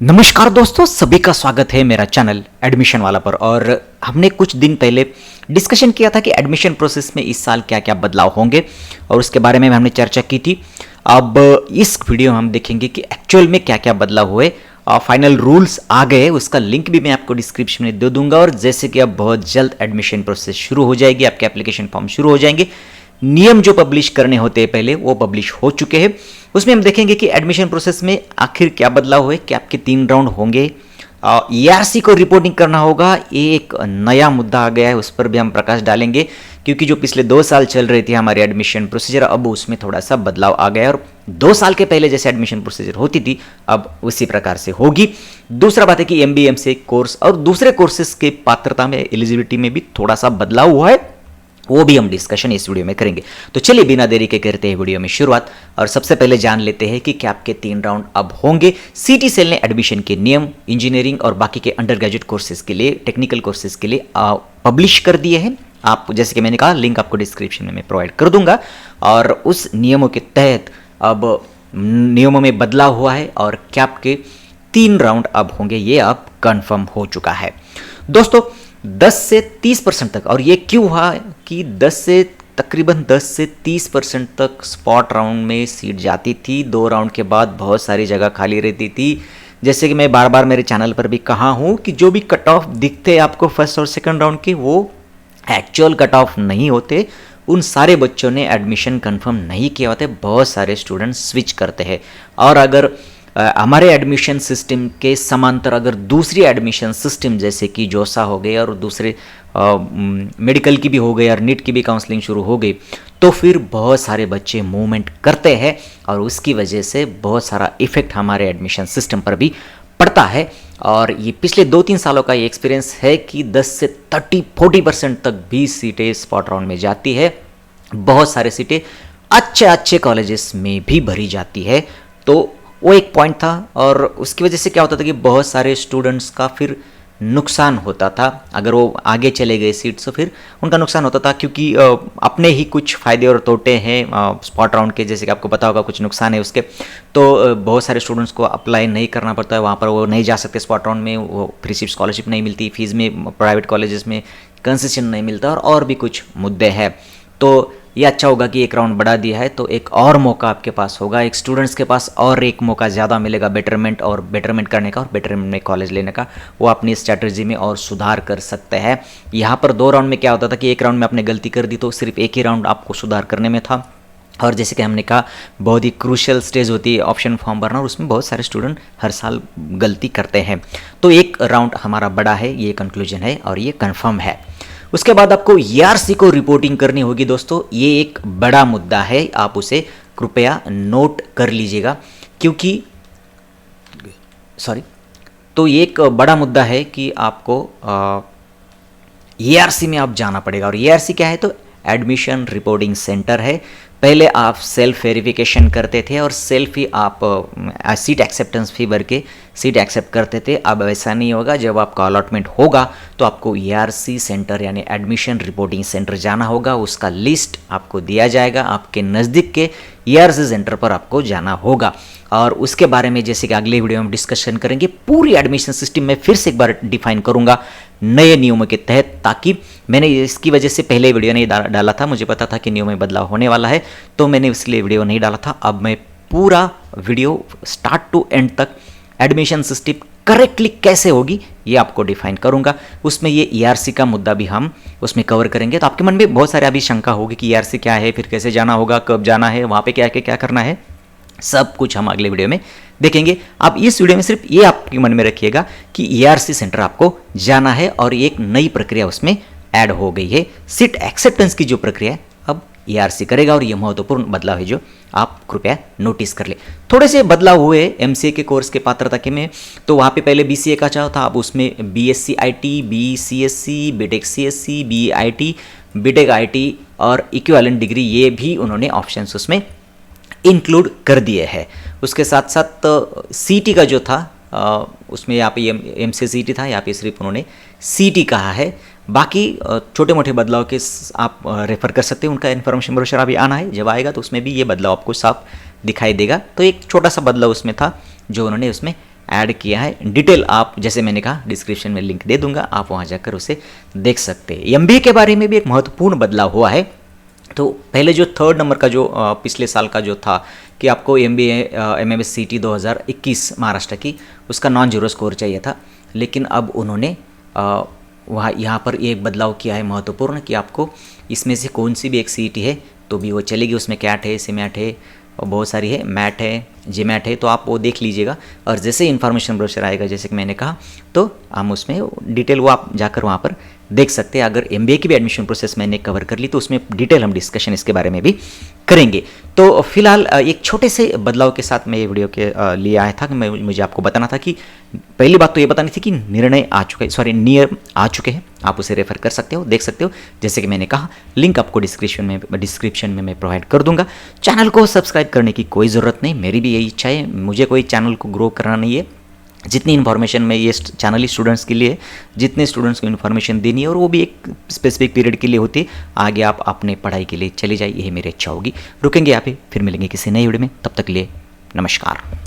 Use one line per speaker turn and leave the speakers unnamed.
नमस्कार दोस्तों, सभी का स्वागत है मेरा चैनल एडमिशन वाला पर। और हमने कुछ दिन पहले डिस्कशन किया था कि एडमिशन प्रोसेस में इस साल क्या क्या बदलाव होंगे और उसके बारे में हमने चर्चा की थी। अब इस वीडियो में हम देखेंगे कि एक्चुअल में क्या क्या बदलाव हुए और फाइनल रूल्स आ गए। उसका लिंक भी मैं आपको डिस्क्रिप्शन में दे दूंगा। और जैसे कि अब बहुत जल्द एडमिशन प्रोसेस शुरू हो जाएगी, आपके एप्लीकेशन फॉर्म शुरू हो जाएंगे, नियम जो पब्लिश करने होते हैं पहले वो पब्लिश हो चुके हैं। उसमें हम देखेंगे कि एडमिशन प्रोसेस में आखिर क्या बदलाव हुए, क्या आपके 3 राउंड होंगे, ईआरसी को रिपोर्टिंग करना होगा, ये एक नया मुद्दा आ गया है, उस पर भी हम प्रकाश डालेंगे। क्योंकि जो पिछले 2 साल चल रही थी हमारी एडमिशन प्रोसीजर, अब उसमें थोड़ा सा बदलाव आ गया है और 2 साल के पहले जैसे एडमिशन प्रोसीजर होती थी अब उसी प्रकार से होगी। दूसरा बात है कि एमबीएमसी कोर्स और दूसरे कोर्सेज के पात्रता में, एलिजिबिलिटी में भी थोड़ा सा बदलाव हुआ है, वो भी हम डिस्कशन इस वीडियो में करेंगे। तो चलिए बिना देरी के करते हैं वीडियो में शुरुआत। और सबसे पहले जान लेते हैं कि क्या आपके 3 राउंड अब होंगे। सीटी सेल ने एडमिशन के नियम इंजीनियरिंग और बाकी के अंडर ग्रेजुएट कोर्सेज के लिए, टेक्निकल कोर्सेज के लिए पब्लिश कर दिए हैं। आप जैसे कि मैंने कहा, लिंक आपको डिस्क्रिप्शन में मैं प्रोवाइड कर दूंगा। और उस नियमों के तहत अब नियमों में बदलाव हुआ है और क्या आपके 3 राउंड अब होंगे, ये अब कंफर्म हो चुका है दोस्तों। 10 से 30% तक, और ये क्यों हुआ कि तकरीबन 10 से 30% तक स्पॉट राउंड में सीट जाती थी। 2 राउंड के बाद बहुत सारी जगह खाली रहती थी। जैसे कि मैं बार बार मेरे चैनल पर भी कहा हूँ कि जो भी कट ऑफ दिखते हैं आपको फर्स्ट और सेकंड राउंड के, वो एक्चुअल कट ऑफ नहीं होते। उन सारे बच्चों ने एडमिशन कंफर्म नहीं किया होते, बहुत सारे स्टूडेंट्स स्विच करते हैं। और अगर हमारे एडमिशन सिस्टम के समांतर अगर दूसरी एडमिशन सिस्टम जैसे कि जोसा हो गए और दूसरे मेडिकल की भी हो गई और नीट की भी काउंसलिंग शुरू हो गई, तो फिर बहुत सारे बच्चे मूवमेंट करते हैं और उसकी वजह से बहुत सारा इफेक्ट हमारे एडमिशन सिस्टम पर भी पड़ता है। और ये पिछले 2-3 सालों का ये एक्सपीरियंस है कि 10 से 30-40% तक भी सीटें स्पॉट राउंड में जाती है। बहुत सारे सीटें अच्छे अच्छे कॉलेजेस में भी भरी जाती है। तो वो एक पॉइंट था और उसकी वजह से क्या होता था कि बहुत सारे स्टूडेंट्स का फिर नुकसान होता था। अगर वो आगे चले गए सीट से फिर उनका नुकसान होता था, क्योंकि अपने ही कुछ फ़ायदे और तोटे हैं स्पॉट राउंड के, जैसे कि आपको पता होगा कुछ नुकसान है उसके। तो बहुत सारे स्टूडेंट्स को अप्लाई नहीं करना पड़ता है, वहाँ पर वो नहीं जा सकते स्पॉट राउंड में, वो फ्री सीट स्कॉलरशिप नहीं मिलती, फीस में प्राइवेट कॉलेजेस में कंसेशन नहीं मिलता और भी कुछ मुद्दे हैं। तो ये अच्छा होगा कि एक राउंड बढ़ा दिया है तो एक और मौका आपके पास होगा, एक स्टूडेंट्स के पास और एक मौका ज़्यादा मिलेगा बेटरमेंट करने का और बेटरमेंट में कॉलेज लेने का। वो अपनी स्ट्रैटेजी में और सुधार कर सकते हैं। यहाँ पर 2 राउंड में क्या होता था कि एक राउंड में आपने गलती कर दी तो सिर्फ एक ही राउंड आपको सुधार करने में था। और जैसे कि हमने कहा, बहुत ही क्रूशियल स्टेज होती है ऑप्शन फॉर्म भरना और उसमें बहुत सारे स्टूडेंट हर साल गलती करते हैं। तो एक राउंड हमारा बड़ा है, ये कंक्लूजन है और ये कन्फर्म है। उसके बाद आपको ईआरसी को रिपोर्टिंग करनी होगी दोस्तों। ये एक बड़ा मुद्दा है, आप उसे कृपया नोट कर लीजिएगा, क्योंकि तो ये एक बड़ा मुद्दा है कि आपको ईआरसी में आप जाना पड़ेगा। और ईआरसी क्या है? तो एडमिशन रिपोर्टिंग सेंटर है। पहले आप सेल्फ वेरिफिकेशन करते थे और सेल्फ ही आप सीट एक्सेप्टेंस फी भर के सीट एक्सेप्ट करते थे। अब ऐसा नहीं होगा। जब आपका अलॉटमेंट होगा तो आपको ईआरसी सेंटर यानी एडमिशन रिपोर्टिंग सेंटर जाना होगा। उसका लिस्ट आपको दिया जाएगा, आपके नज़दीक के ईआरसी सेंटर पर आपको जाना होगा। और उसके बारे में जैसे कि अगले वीडियो में डिस्कशन करेंगे, पूरी एडमिशन सिस्टम में फिर से एक बार डिफाइन करूंगा नए नियमों के तहत, ताकि मैंने इसकी वजह से पहले वीडियो नहीं डाला था। मुझे पता था कि नियम में बदलाव होने वाला है तो मैंने इसलिए वीडियो नहीं डाला था। अब मैं पूरा वीडियो स्टार्ट टू एंड तक एडमिशन सिस्टम करेक्टली कैसे होगी ये आपको डिफाइन करूंगा। उसमें ये ईआरसी का मुद्दा भी हम उसमें कवर करेंगे। तो आपके मन में बहुत सारे अभी शंका होगी कि ईआरसी क्या है, फिर कैसे जाना होगा, कब जाना है, वहाँ पे क्या करना है, सब कुछ हम अगले वीडियो में देखेंगे। आप इस वीडियो में सिर्फ ये आपके मन में रखिएगा कि ईआरसी सेंटर आपको जाना है और एक नई प्रक्रिया उसमें ऐड हो गई है। सीट एक्सेप्टेंस की जो प्रक्रिया है अब ईआरसी करेगा और ये महत्वपूर्ण बदलाव है जो आप कृपया नोटिस कर ले। थोड़े से बदलाव हुए एमसीए के कोर्स के पात्रता के में। तो वहाँ पे पहले बीसीए का चाह था, अब उसमें BSc IT, BCSC, BTech CSC, BIT, BTech IT और इक्विवेलेंट डिग्री, ये भी उन्होंने ऑप्शंस उसमें इंक्लूड कर दिए हैं। उसके साथ साथ सीटी का जो था उसमें यहाँ पे एमसीए सीटी था, यहाँ पे सिर्फ उन्होंने सीटी कहा है। बाकी छोटे मोटे बदलाव के आप रेफर कर सकते हैं। उनका इन्फॉर्मेशन ब्रोशर अभी आना है, जब आएगा तो उसमें भी ये बदलाव आपको साफ दिखाई देगा। तो एक छोटा सा बदलाव उसमें था जो उन्होंने उसमें ऐड किया है। डिटेल आप जैसे मैंने कहा डिस्क्रिप्शन में लिंक दे दूंगा, आप वहाँ जाकर उसे देख सकते हैं। एमबीए के बारे में भी एक महत्वपूर्ण बदलाव हुआ है। तो पहले जो 3rd नंबर का जो पिछले साल का जो था कि आपको एमबीए MMSCT 2021 महाराष्ट्र की उसका नॉन जीरो स्कोर चाहिए था, लेकिन अब उन्होंने वहाँ यहाँ पर एक बदलाव किया है महत्वपूर्ण कि आपको इसमें से कौन सी भी एक सीईटी है तो भी वो चलेगी। उसमें कैट है, सीमैट है और बहुत सारी है, मैट है, जीमैट है, तो आप वो देख लीजिएगा। और जैसे ही इन्फॉर्मेशन ब्रोशर आएगा जैसे कि मैंने कहा तो हम उसमें डिटेल वो आप जाकर वहाँ पर देख सकते हैं। अगर एमबीए की भी एडमिशन प्रोसेस मैंने कवर कर ली तो उसमें डिटेल हम डिस्कशन इसके बारे में भी करेंगे। तो फिलहाल एक छोटे से बदलाव के साथ मैं ये वीडियो के लिए आया था कि मुझे आपको बताना था कि पहली बात तो ये बतानी थी कि निर्णय आ चुका है, सॉरी नियम आ चुके हैं, आप उसे रेफर कर सकते हो, देख सकते हो। जैसे कि मैंने कहा लिंक आपको डिस्क्रिप्शन में मैं प्रोवाइड कर दूंगा। चैनल को सब्सक्राइब करने की कोई ज़रूरत नहीं, मेरी भी यही इच्छा है, मुझे कोई चैनल को ग्रो करना नहीं है। जितनी इन्फॉर्मेशन मैं ये चैनल ही स्टूडेंट्स के लिए, जितने स्टूडेंट्स को इन्फॉर्मेशन देनी है और वो भी एक स्पेसिफिक पीरियड के लिए होती है, आगे आप अपने पढ़ाई के लिए चले जाइए, यही मेरी इच्छा होगी। रुकेंगे यहाँ पे, फिर मिलेंगे किसी नई वीडियो में, तब तक के लिए नमस्कार।